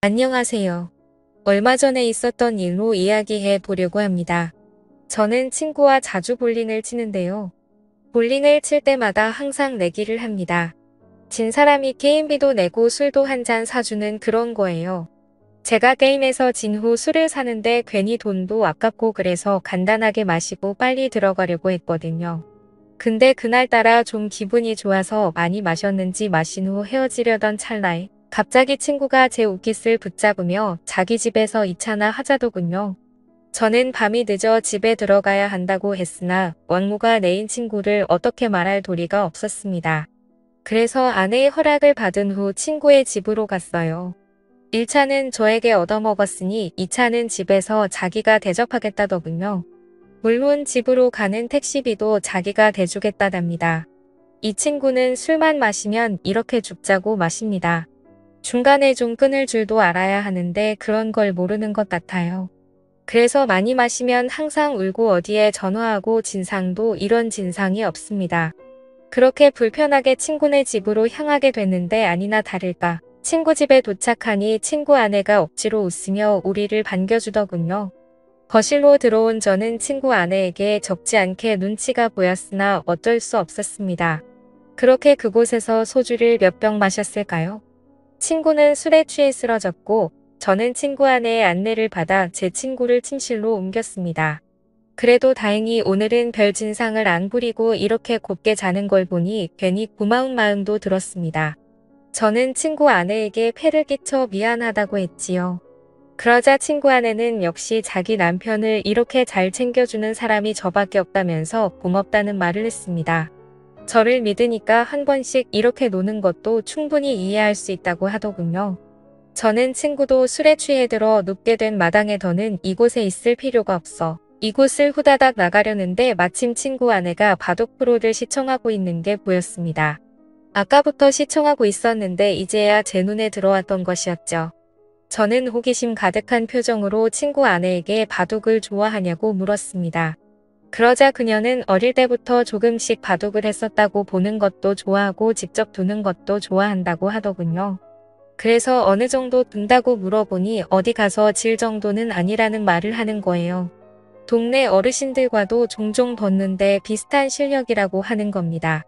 안녕하세요. 얼마 전에 있었던 일로 이야기해 보려고 합니다. 저는 친구와 자주 볼링을 치는데요. 볼링을 칠 때마다 항상 내기를 합니다. 진 사람이 게임비도 내고 술도 한 잔 사주는 그런 거예요. 제가 게임에서 진 후 술을 사는데 괜히 돈도 아깝고 그래서 간단하게 마시고 빨리 들어가려고 했거든요. 근데 그날따라 좀 기분이 좋아서 많이 마셨는지 마신 후 헤어지려던 찰나에 갑자기 친구가 제 옷깃을 붙잡으며 자기 집에서 2차나 하자더군요. 저는 밤이 늦어 집에 들어가야 한다고 했으나 왕모가 내인 친구를 어떻게 말할 도리가 없었습니다. 그래서 아내의 허락을 받은 후 친구의 집으로 갔어요. 1차는 저에게 얻어먹었으니 2차는 집에서 자기가 대접하겠다더군요. 물론 집으로 가는 택시비도 자기가 대주겠다답니다. 이 친구는 술만 마시면 이렇게 죽자고 마십니다. 중간에 좀 끊을 줄도 알아야 하는데 그런 걸 모르는 것 같아요. 그래서 많이 마시면 항상 울고 어디에 전화하고 진상도 이런 진상이 없습니다. 그렇게 불편하게 친구네 집으로 향하게 됐는데 아니나 다를까. 친구 집에 도착하니 친구 아내가 억지로 웃으며 우리를 반겨주더군요. 거실로 들어온 저는 친구 아내에게 적지 않게 눈치가 보였으나 어쩔 수 없었습니다. 그렇게 그곳에서 소주를 몇 병 마셨을까요? 친구는 술에 취해 쓰러졌고 저는 친구 아내의 안내를 받아 제 친구를 침실로 옮겼습니다. 그래도 다행히 오늘은 별 진상을 안 부리고 이렇게 곱게 자는 걸 보니 괜히 고마운 마음도 들었습니다. 저는 친구 아내에게 폐를 끼쳐 미안하다고 했지요. 그러자 친구 아내는 역시 자기 남편을 이렇게 잘 챙겨주는 사람이 저밖에 없다면서 고맙다는 말을 했습니다. 저를 믿으니까 한 번씩 이렇게 노는 것도 충분히 이해할 수 있다고 하더군요. 저는 친구도 술에 취해 들어 눕게 된 마당에 더는 이곳에 있을 필요가 없어 이곳을 후다닥 나가려는데 마침 친구 아내가 바둑 프로를 시청하고 있는 게 보였습니다. 아까부터 시청하고 있었는데 이제야 제 눈에 들어왔던 것이었죠. 저는 호기심 가득한 표정으로 친구 아내에게 바둑을 좋아하냐고 물었습니다. 그러자 그녀는 어릴 때부터 조금씩 바둑을 했었다고 보는 것도 좋아하고 직접 두는 것도 좋아한다고 하더군요. 그래서 어느 정도 둔다고 물어보니 어디 가서 질 정도는 아니라는 말을 하는 거예요. 동네 어르신들과도 종종 뒀는데 비슷한 실력이라고 하는 겁니다.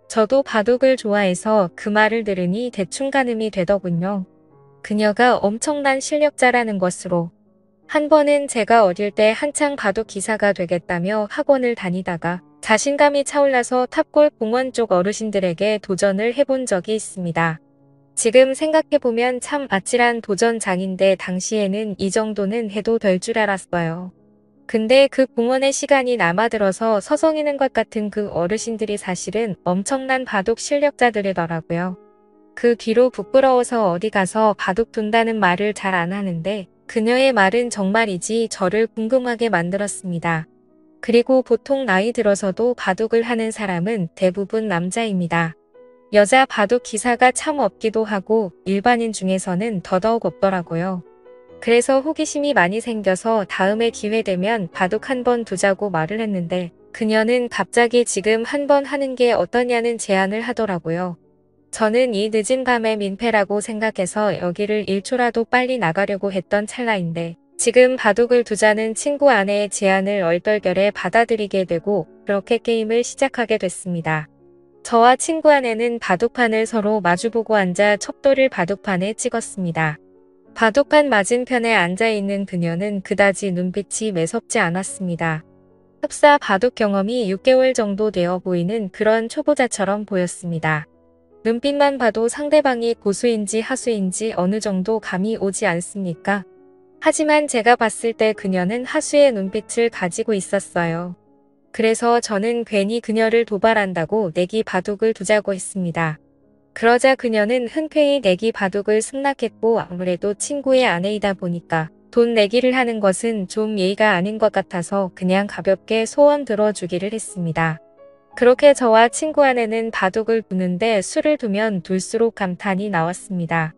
저도 바둑을 좋아해서 그 말을 들으니 대충 가늠이 되더군요. 그녀가 엄청난 실력자라는 것으로. 한 번은 제가 어릴 때 한창 바둑 기사가 되겠다며 학원을 다니다가 자신감이 차올라서 탑골 공원 쪽 어르신들에게 도전을 해본 적이 있습니다. 지금 생각해보면 참 아찔한 도전장인데 당시에는 이 정도는 해도 될 줄 알았어요. 근데 그 공원의 시간이 남아들어서 서성이는 것 같은 그 어르신들이 사실은 엄청난 바둑 실력자들이더라고요. 그 뒤로 부끄러워서 어디 가서 바둑 둔다는 말을 잘 안 하는데 그녀의 말은 정말이지 저를 궁금하게 만들었습니다. 그리고 보통 나이 들어서도 바둑을 하는 사람은 대부분 남자입니다. 여자 바둑 기사가 참 없기도 하고 일반인 중에서는 더더욱 없더라고요. 그래서 호기심이 많이 생겨서 다음에 기회 되면 바둑 한번 두자고 말을 했는데 그녀는 갑자기 지금 한번 하는 게 어떠냐는 제안을 하더라고요. 저는 이 늦은 밤에 민폐라고 생각해서 여기를 1초라도 빨리 나가려고 했던 찰나인데 지금 바둑을 두자는 친구 아내의 제안을 얼떨결에 받아들이게 되고 그렇게 게임을 시작하게 됐습니다. 저와 친구 아내는 바둑판을 서로 마주보고 앉아 척도를 바둑판에 찍었습니다. 바둑판 맞은편에 앉아있는 그녀는 그다지 눈빛이 매섭지 않았습니다. 흡사 바둑 경험이 6개월 정도 되어 보이는 그런 초보자처럼 보였습니다. 눈빛만 봐도 상대방이 고수인지 하수인지 어느 정도 감이 오지 않습니까? 하지만 제가 봤을 때 그녀는 하수의 눈빛을 가지고 있었어요. 그래서 저는 괜히 그녀를 도발한다고 내기 바둑을 두자고 했습니다. 그러자 그녀는 흔쾌히 내기 바둑을 승낙했고 아무래도 친구의 아내이다 보니까 돈 내기를 하는 것은 좀 예의가 아닌 것 같아서 그냥 가볍게 소원 들어주기를 했습니다. 그렇게 저와 친구 아내는 바둑을 두는데 술을 두면 둘수록 감탄이 나왔습니다.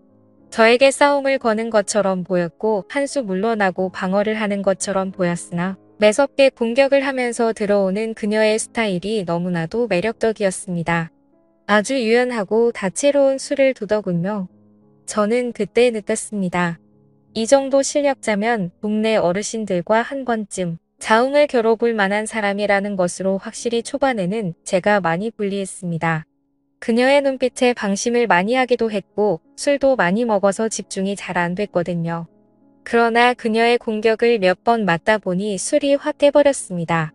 저에게 싸움을 거는 것처럼 보였고 한 수 물러나고 방어를 하는 것처럼 보였으나 매섭게 공격을 하면서 들어오는 그녀의 스타일이 너무나도 매력적이었습니다. 아주 유연하고 다채로운 술을 두더군요. 저는 그때 느꼈습니다. 이 정도 실력자면 동네 어르신들과 한 번쯤 자웅을 겨뤄볼 만한 사람이라는 것으로 확실히 초반에는 제가 많이 불리했습니다. 그녀의 눈빛에 방심을 많이 하기도 했고 술도 많이 먹어서 집중이 잘 안 됐거든요. 그러나 그녀의 공격을 몇 번 맞다 보니 술이 확 깨버렸습니다.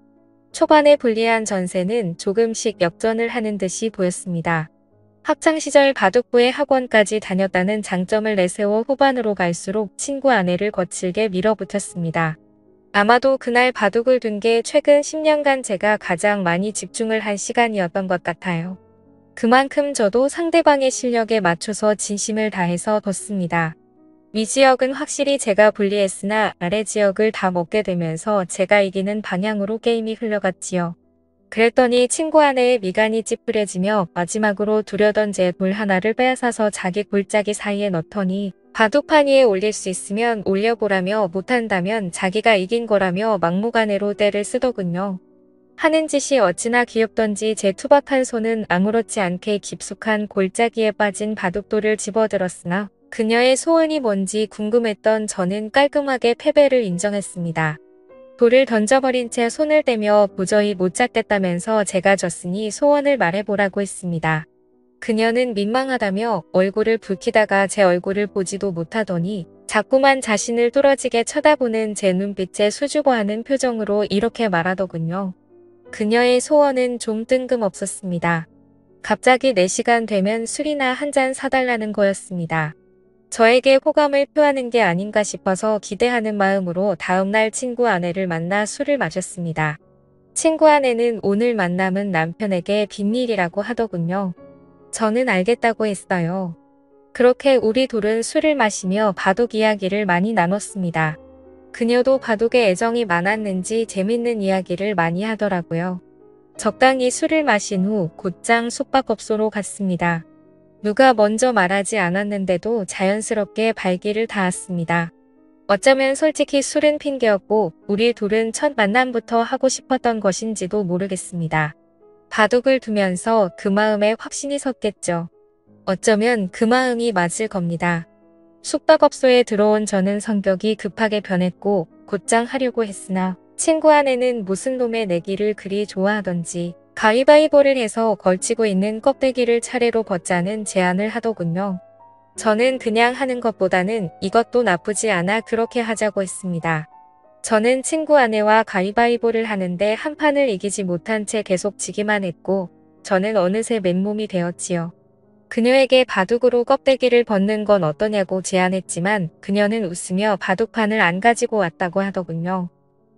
초반에 불리한 전세는 조금씩 역전을 하는 듯이 보였습니다. 학창시절 바둑부의 학원까지 다녔다는 장점을 내세워 후반으로 갈수록 친구 아내를 거칠게 밀어붙였습니다. 아마도 그날 바둑을 둔 게 최근 10년간 제가 가장 많이 집중을 한 시간이었던 것 같아요. 그만큼 저도 상대방의 실력에 맞춰서 진심을 다해서 뒀습니다. 위 지역은 확실히 제가 불리했으나 아래 지역을 다 먹게 되면서 제가 이기는 방향으로 게임이 흘러갔지요. 그랬더니 친구 아내의 미간이 찌푸려지며 마지막으로 두려던 제 돌 하나를 빼앗아서 자기 골짜기 사이에 넣더니 바둑판 위에 올릴 수 있으면 올려보라며 못한다면 자기가 이긴 거라며 막무가내로 떼를 쓰더군요. 하는 짓이 어찌나 귀엽던지 제 투박한 손은 아무렇지 않게 깊숙한 골짜기에 빠진 바둑돌을 집어들었으나 그녀의 소원이 뭔지 궁금했던 저는 깔끔하게 패배를 인정했습니다. 돌을 던져버린 채 손을 떼며 도저히 못 잡겠다면서 제가 졌으니 소원을 말해보라고 했습니다. 그녀는 민망하다며 얼굴을 붉히다가 제 얼굴을 보지도 못하더니 자꾸만 자신을 뚫어지게 쳐다보는 제 눈빛에 수줍어하는 표정으로 이렇게 말하더군요. 그녀의 소원은 좀 뜬금없었습니다. 갑자기 4시간 되면 술이나 한 잔 사달라는 거였습니다. 저에게 호감을 표하는 게 아닌가 싶어서 기대하는 마음으로 다음날 친구 아내를 만나 술을 마셨습니다. 친구 아내는 오늘 만남은 남편에게 비밀이라고 하더군요. 저는 알겠다고 했어요. 그렇게 우리 둘은 술을 마시며 바둑 이야기를 많이 나눴습니다. 그녀도 바둑에 애정이 많았는지 재밌는 이야기를 많이 하더라고요. 적당히 술을 마신 후 곧장 숙박업소로 갔습니다. 누가 먼저 말하지 않았는데도 자연스럽게 발길을 닿았습니다. 어쩌면 솔직히 술은 핑계였고 우리 둘은 첫 만남부터 하고 싶었던 것인지도 모르겠습니다. 바둑을 두면서 그 마음에 확신이 섰겠죠. 어쩌면 그 마음이 맞을 겁니다. 숙박업소에 들어온 저는 성격이 급하게 변했고 곧장 하려고 했으나 친구 아내는 무슨 놈의 내기를 그리 좋아하던지 가위바위보를 해서 걸치고 있는 껍데기를 차례로 벗자는 제안을 하더군요. 저는 그냥 하는 것보다는 이것도 나쁘지 않아 그렇게 하자고 했습니다. 저는 친구 아내와 가위바위보를 하는데 한 판을 이기지 못한 채 계속 지기만 했고 저는 어느새 맨몸이 되었지요. 그녀에게 바둑으로 껍데기를 벗는 건 어떠냐고 제안했지만 그녀는 웃으며 바둑판을 안 가지고 왔다고 하더군요.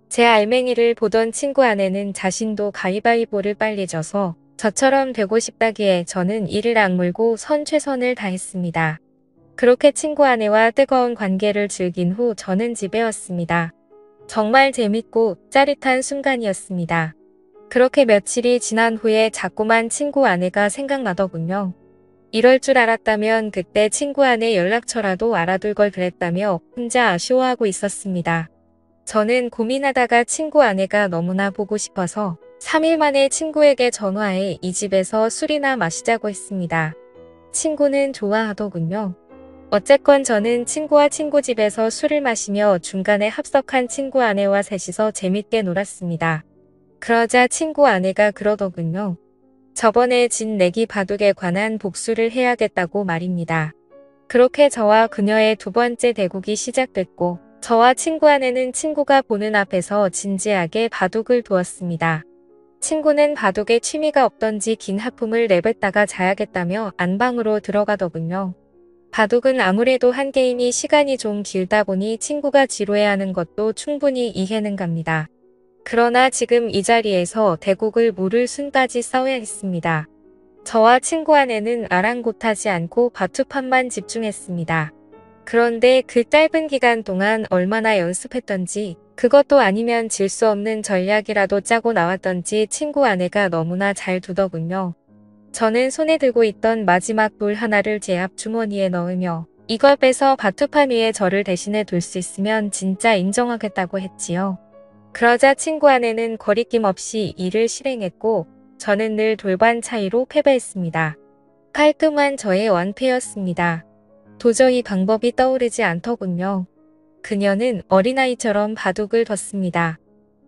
제 알맹이를 보던 친구 아내는 자신도 가위바위보를 빨리 져서 저처럼 되고 싶다기에 저는 이를 악물고 선 최선을 다했습니다. 그렇게 친구 아내와 뜨거운 관계를 즐긴 후 저는 집에 왔습니다. 정말 재밌고 짜릿한 순간이었습니다. 그렇게 며칠이 지난 후에 자꾸만 친구 아내가 생각나더군요. 이럴 줄 알았다면 그때 친구 아내 연락처라도 알아둘 걸 그랬다며 혼자 아쉬워하고 있었습니다. 저는 고민하다가 친구 아내가 너무나 보고 싶어서 3일 만에 친구에게 전화해 이 집에서 술이나 마시자고 했습니다. 친구는 좋아하더군요. 어쨌건 저는 친구와 친구 집에서 술을 마시며 중간에 합석한 친구 아내와 셋이서 재밌게 놀았습니다. 그러자 친구 아내가 그러더군요. 저번에 진 내기 바둑에 관한 복수를 해야겠다고 말입니다. 그렇게 저와 그녀의 두 번째 대국이 시작됐고 저와 친구 아내는 친구가 보는 앞에서 진지하게 바둑을 두었습니다. 친구는 바둑에 취미가 없던지 긴 하품을 내뱉다가 자야겠다며 안방으로 들어가더군요. 바둑은 아무래도 한 게임이 시간이 좀 길다 보니 친구가 지루해하는 것도 충분히 이해는 갑니다. 그러나 지금 이 자리에서 대국을 물을 순까지 싸워야 했습니다. 저와 친구 아내는 아랑곳하지 않고 바투판만 집중했습니다. 그런데 그 짧은 기간 동안 얼마나 연습했던지 그것도 아니면 질 수 없는 전략이라도 짜고 나왔던지 친구 아내가 너무나 잘 두더군요. 저는 손에 들고 있던 마지막 돌 하나를 제 앞 주머니에 넣으며 이걸 빼서 바투판 위에 저를 대신해 둘 수 있으면 진짜 인정하겠다고 했지요. 그러자 친구 아내는 거리낌 없이 이를 실행했고 저는 늘 돌반 차이로 패배했습니다. 깔끔한 저의 완패였습니다. 도저히 방법이 떠오르지 않더군요. 그녀는 어린아이처럼 바둑을 뒀습니다.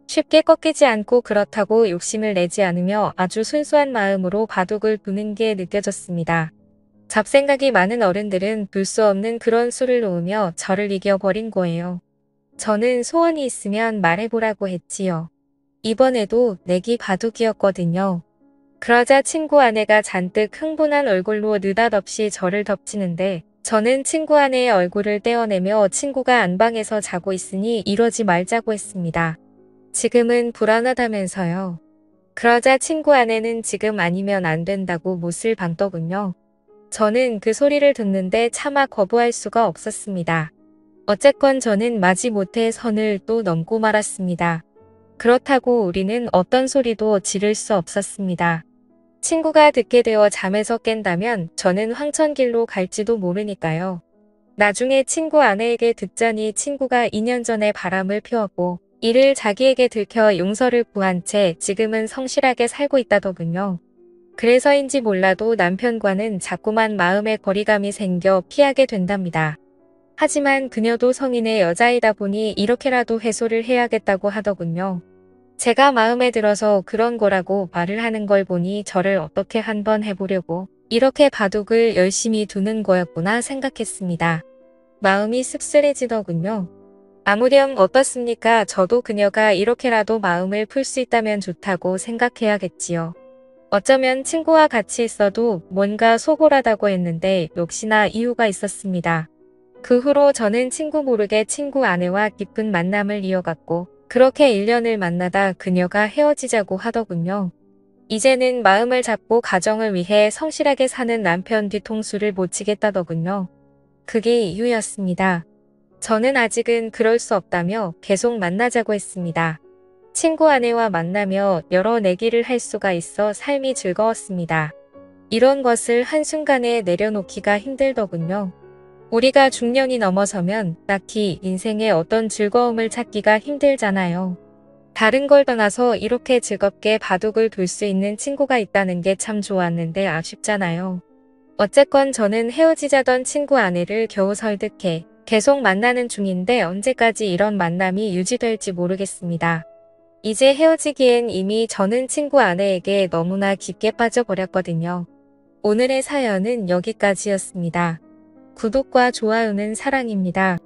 쉽게 꺾이지 않고 그렇다고 욕심을 내지 않으며 아주 순수한 마음으로 바둑을 두는 게 느껴졌습니다. 잡생각이 많은 어른들은 둘 수 없는 그런 수를 놓으며 저를 이겨버린 거예요. 저는 소원이 있으면 말해보라고 했지요. 이번에도 내기 바둑이었거든요. 그러자 친구 아내가 잔뜩 흥분한 얼굴로 느닷없이 저를 덮치는데 저는 친구 아내의 얼굴을 떼어내며 친구가 안방에서 자고 있으니 이러지 말자고 했습니다. 지금은 불안하다면서요. 그러자 친구 아내는 지금 아니면 안 된다고 못을 박더군요. 저는 그 소리를 듣는데 차마 거부할 수가 없었습니다. 어쨌건 저는 마지못해 선을 또 넘고 말았습니다. 그렇다고 우리는 어떤 소리도 지를 수 없었습니다. 친구가 듣게 되어 잠에서 깬다면 저는 황천길로 갈지도 모르니까요. 나중에 친구 아내에게 듣자니 친구가 2년 전에 바람을 피웠고 이를 자기에게 들켜 용서를 구한 채 지금은 성실하게 살고 있다더군요. 그래서인지 몰라도 남편과는 자꾸만 마음의 거리감이 생겨 피하게 된답니다. 하지만 그녀도 성인의 여자이다 보니 이렇게라도 해소를 해야겠다고 하더군요. 제가 마음에 들어서 그런 거라고 말을 하는 걸 보니 저를 어떻게 한번 해보려고 이렇게 바둑을 열심히 두는 거였구나 생각했습니다. 마음이 씁쓸해지더군요. 아무렴 어떻습니까? 저도 그녀가 이렇게라도 마음을 풀 수 있다면 좋다고 생각해야겠지요. 어쩌면 친구와 같이 있어도 뭔가 소홀하다고 했는데 역시나 이유가 있었습니다. 그 후로 저는 친구 모르게 친구 아내와 깊은 만남을 이어갔고 그렇게 1년을 만나다 그녀가 헤어지자고 하더군요. 이제는 마음을 잡고 가정을 위해 성실하게 사는 남편 뒤통수를 못 치겠다더군요. 그게 이유였습니다. 저는 아직은 그럴 수 없다며 계속 만나자고 했습니다. 친구 아내와 만나며 여러 내기를 할 수가 있어 삶이 즐거웠습니다. 이런 것을 한순간에 내려놓기가 힘들더군요. 우리가 중년이 넘어서면 딱히 인생의 어떤 즐거움을 찾기가 힘들잖아요. 다른 걸 떠나서 이렇게 즐겁게 바둑을 둘 수 있는 친구가 있다는 게 참 좋았는데 아쉽잖아요. 어쨌건 저는 헤어지자던 친구 아내를 겨우 설득해 계속 만나는 중인데 언제까지 이런 만남이 유지될지 모르겠습니다. 이제 헤어지기엔 이미 저는 친구 아내에게 너무나 깊게 빠져버렸거든요. 오늘의 사연은 여기까지였습니다. 구독과 좋아요는 사랑입니다.